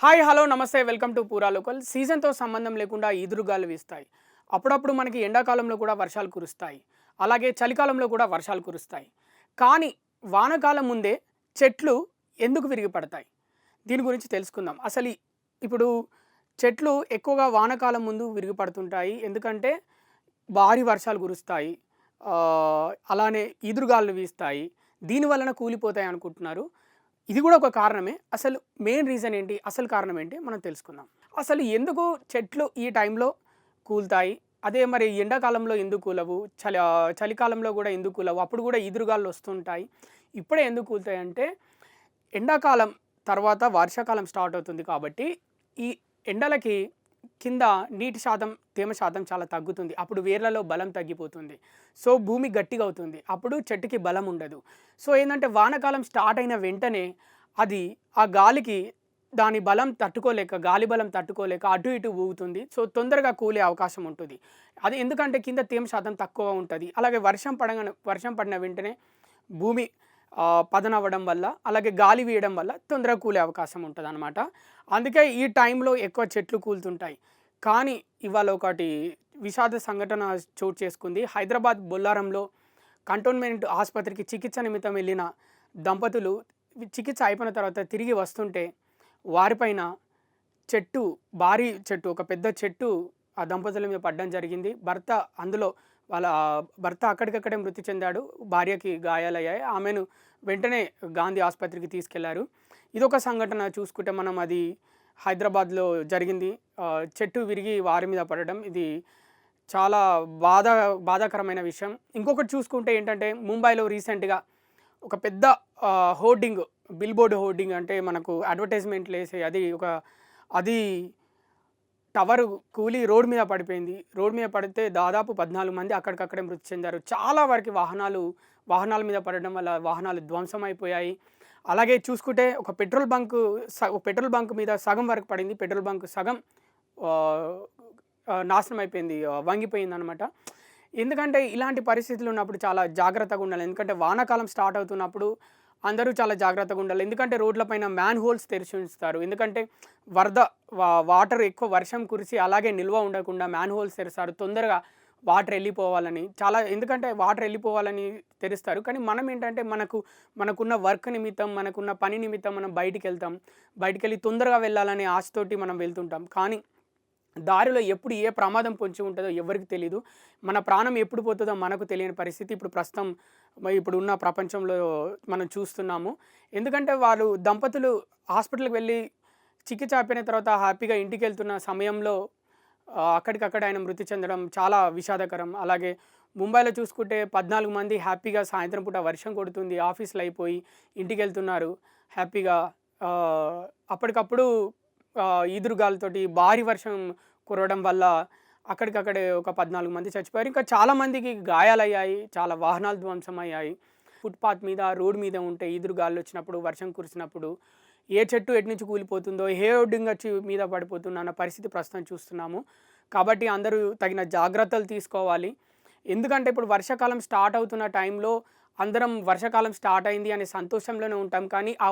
Hi hello నమస్తే welcome to పూరా local. సీజన్తో సంబంధం లేకుండా ఈదురుగాలు వీస్తాయి. అప్పుడప్పుడు మనకి ఎండాకాలంలో కూడా వర్షాలు కురుస్తాయి. అలాగే చలికాలంలో కూడా వర్షాలు కురుస్తాయి. కానీ వానాకాలం ముందే చెట్లు ఎందుకు విరిగిపడతాయి? దీని గురించి తెలుసుకుందాం. ఇప్పుడు చెట్లు ఎక్కువగా వానాకాలం ముందు విరిగిపడుతుంటాయి. ఎందుకంటే భారీ వర్షాలు కురుస్తాయి. అలానే ఈదురుగాలు వీస్తాయి. దీని వలన కూలిపోతాయి అనుకుంటున్నారు. ఇది కూడా ఒక కారణమే. అసలు మెయిన్ రీజన్ ఏంటి? అసలు కారణం ఏంటి? మనం తెలుసుకుందాం. అసలు ఎందుకు చెట్లు ఈ టైంలో కూలుతాయి? అదే మరి ఎండాకాలంలో ఎందుకు కూలవు? చలికాలంలో కూడా ఎందుకు కూలవు? అప్పుడు కూడా ఈదురుగాలు వస్తుంటాయి. ఇప్పుడే ఎందుకు కూలుతాయంటే ఎండాకాలం తర్వాత వర్షాకాలం స్టార్ట్ అవుతుంది కాబట్టి ఈ ఎండలకి కింద నీటి శాతం, తేమ శాతం చాలా తగ్గుతుంది. అప్పుడు వేర్లలో బలం తగ్గిపోతుంది. సో భూమి గట్టిగా అవుతుంది. అప్పుడు చెట్టుకి బలం ఉండదు. సో ఏందంటే వానాకాలం స్టార్ట్ అయిన వెంటనే అది ఆ గాలికి దాని బలం తట్టుకోలేక, గాలి బలం తట్టుకోలేక అటు ఇటు ఊగుతుంది. సో తొందరగా కూలే అవకాశం ఉంటుంది. అది ఎందుకంటే కింద తేమ శాతం తక్కువ ఉంటుంది. అలాగే వర్షం పడిన వెంటనే భూమి పదనవ్వడం వల్ల, అలాగే గాలి వీయడం వల్ల తొందరగా కూలే అవకాశం ఉంటుందన్నమాట. అందుకే ఈ టైంలో ఎక్కువ చెట్లు కూలుతుంటాయి. కానీ ఇవాళ ఒకటి విషాద సంఘటన చోటు చేసుకుంది. హైదరాబాద్ బొల్లారంలో కంటోన్మెంట్ ఆసుపత్రికి చికిత్స నిమిత్తం వెళ్ళిన దంపతులు చికిత్స అయిపోయిన తర్వాత తిరిగి వస్తుంటే వారిపైన భారీ చెట్టు, ఒక పెద్ద చెట్టు ఆ దంపతుల మీద పడడం జరిగింది. వాళ్ళ భర్త అక్కడికక్కడే మృతి చెందాడు. భార్యకి గాయాలయ్యాయి. ఆమెను వెంటనే గాంధీ ఆసుపత్రికి తీసుకెళ్లారు. ఇదొక సంఘటన చూసుకుంటే మనం, అది హైదరాబాద్లో జరిగింది. చెట్టు విరిగి వారి మీద పడడం ఇది చాలా బాధాకరమైన విషయం. ఇంకొకటి చూసుకుంటే ఏంటంటే ముంబైలో రీసెంట్గా ఒక పెద్ద బిల్బోర్డ్ హోర్డింగ్, అంటే మనకు అడ్వర్టైజ్మెంట్లు వేసే అది టవర్ కూలి రోడ్ మీద పడిపోయింది. రోడ్ మీద పడితే దాదాపు 14 మంది అక్కడికక్కడే మృతి చెందారు. చాలా వరకు వాహనాల మీద పడడం వల్ల వాహనాలు ధ్వంసమైపోయాయి. అలాగే చూసుకుంటే ఒక పెట్రోల్ బంక్ మీద సగం వరకు పడింది. పెట్రోల్ బంక్ సగం నాశనం అయిపోయింది, వంగిపోయిందనమాట. ఎందుకంటే ఇలాంటి పరిస్థితులు ఉన్నప్పుడు చాలా జాగ్రత్తగా ఉండాలి. ఎందుకంటే వానాకాలం స్టార్ట్ అవుతున్నప్పుడు అందరూ చాలా జాగ్రత్తగా ఉండాలి. ఎందుకంటే రోడ్లపైన మ్యాన్ హోల్స్ తెరిచి ఉంచుతారు. ఎందుకంటే వాటర్ ఎక్కువ వర్షం కురిసి అలాగే నిల్వ ఉండకుండా మ్యాన్ హోల్స్ తెరుస్తారు, తొందరగా వాటర్ వెళ్ళిపోవాలని. ఎందుకంటే వాటర్ వెళ్ళిపోవాలని తెరుస్తారు. కానీ మనం ఏంటంటే మనకున్న వర్క్ నిమిత్తం, మనకున్న పని నిమిత్తం మనం బయటికి వెళ్ళి తొందరగా వెళ్ళాలనే ఆశతోటి మనం వెళ్తుంటాం. కానీ దారిలో ఎప్పుడు ఏ ప్రమాదం పొంచి ఉంటుందో ఎవరికి తెలీదు. మన ప్రాణం ఎప్పుడు పోతుందో మనకు తెలియని పరిస్థితి ఇప్పుడున్న ప్రపంచంలో మనం చూస్తున్నాము. ఎందుకంటే దంపతులు హాస్పిటల్కి వెళ్ళి చికిత్స అయిపోయిన తర్వాత హ్యాపీగా ఇంటికి వెళ్తున్న సమయంలో అక్కడికక్కడ ఆయన మృతి చెందడం చాలా విషాదకరం. అలాగే ముంబైలో చూసుకుంటే 14 మంది హ్యాపీగా సాయంత్రం పూట వర్షం కొడుతుంది, ఆఫీసులు అయిపోయి ఇంటికి వెళ్తున్నారు హ్యాపీగా. అప్పటికప్పుడు ఈదురుగాలతోటి భారీ వర్షం కురవడం వల్ల అక్కడికక్కడే ఒక 14 మంది చచ్చిపోయారు. ఇంకా చాలామందికి గాయాలయ్యాయి, చాలా వాహనాలు ధ్వంసమయ్యాయి. ఫుట్పాత్ మీద, రోడ్ మీద ఉంటే ఈదురుగాలు వచ్చినప్పుడు, వర్షం కురిసినప్పుడు ఏ చెట్టు ఎటు నుంచి కూలిపోతుందో, ఏ రోడ్డింగ్ వచ్చి మీద పడిపోతుందో అన్న పరిస్థితి ప్రస్తుతం చూస్తున్నాము. కాబట్టి అందరూ తగిన జాగ్రత్తలు తీసుకోవాలి. ఎందుకంటే ఇప్పుడు వర్షాకాలం స్టార్ట్ అవుతున్న టైంలో అందరం వర్షాకాలం స్టార్ట్ అయింది అనే సంతోషంలోనే ఉంటాం. కానీ ఆ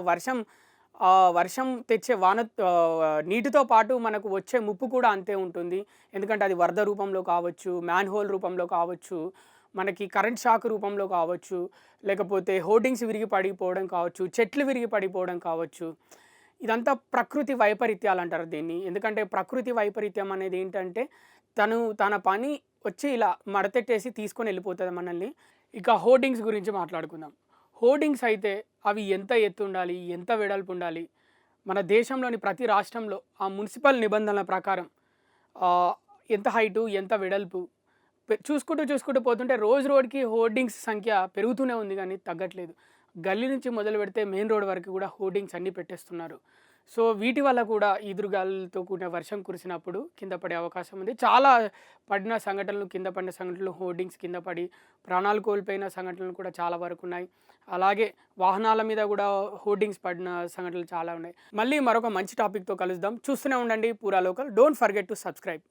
వర్షం తెచ్చే నీటితో పాటు మనకు వచ్చే ముప్పు కూడా అంతే ఉంటుంది. ఎందుకంటే అది వరద రూపంలో కావచ్చు, మ్యాన్ హోల్ రూపంలో కావచ్చు, మనకి కరెంట్ షాక్ రూపంలో కావచ్చు, లేకపోతే హోర్డింగ్స్ విరిగి పడిపోవడం కావచ్చు, చెట్లు విరిగి పడిపోవడం కావచ్చు. ఇదంతా ప్రకృతి వైపరీత్యాలు అంటారు దీన్ని. ఎందుకంటే ప్రకృతి వైపరీత్యం అనేది ఏంటంటే తన పని వచ్చి ఇలా మడతెట్టేసి తీసుకొని వెళ్ళిపోతుంది మనల్ని. ఇక హోర్డింగ్స్ గురించి మాట్లాడుకుందాం. హోర్డింగ్స్ అయితే అవి ఎంత ఎత్తు ఉండాలి, ఎంత వెడల్పు ఉండాలి? మన దేశంలోని ప్రతి రాష్ట్రంలో ఆ మున్సిపల్ నిబంధనల ప్రకారం ఎంత హైటు, ఎంత వెడల్పు చూసుకుంటూ పోతుంటే రోడ్కి హోర్డింగ్స్ సంఖ్య పెరుగుతూనే ఉంది కానీ తగ్గట్లేదు. గల్లీ నుంచి మొదలు పెడితే మెయిన్ రోడ్ వరకు కూడా హోర్డింగ్స్ అన్నీ పెట్టేస్తున్నారు. సో వీటి వల్ల కూడా ఈదురుగాలులతో కూడిన వర్షం కురిసినప్పుడు కింద పడే అవకాశం ఉంది. చాలా కింద పడిన సంఘటనలు, హోర్డింగ్స్ కింద పడి ప్రాణాలు కోల్పోయిన సంఘటనలు కూడా చాలా వరకు ఉన్నాయి. అలాగే వాహనాల మీద కూడా హోర్డింగ్స్ పడిన సంఘటనలు చాలా ఉన్నాయి. మళ్ళీ మరొక మంచి టాపిక్తో కలుద్దాం. చూస్తూనే ఉండండి పూరా local. Don't forget to subscribe.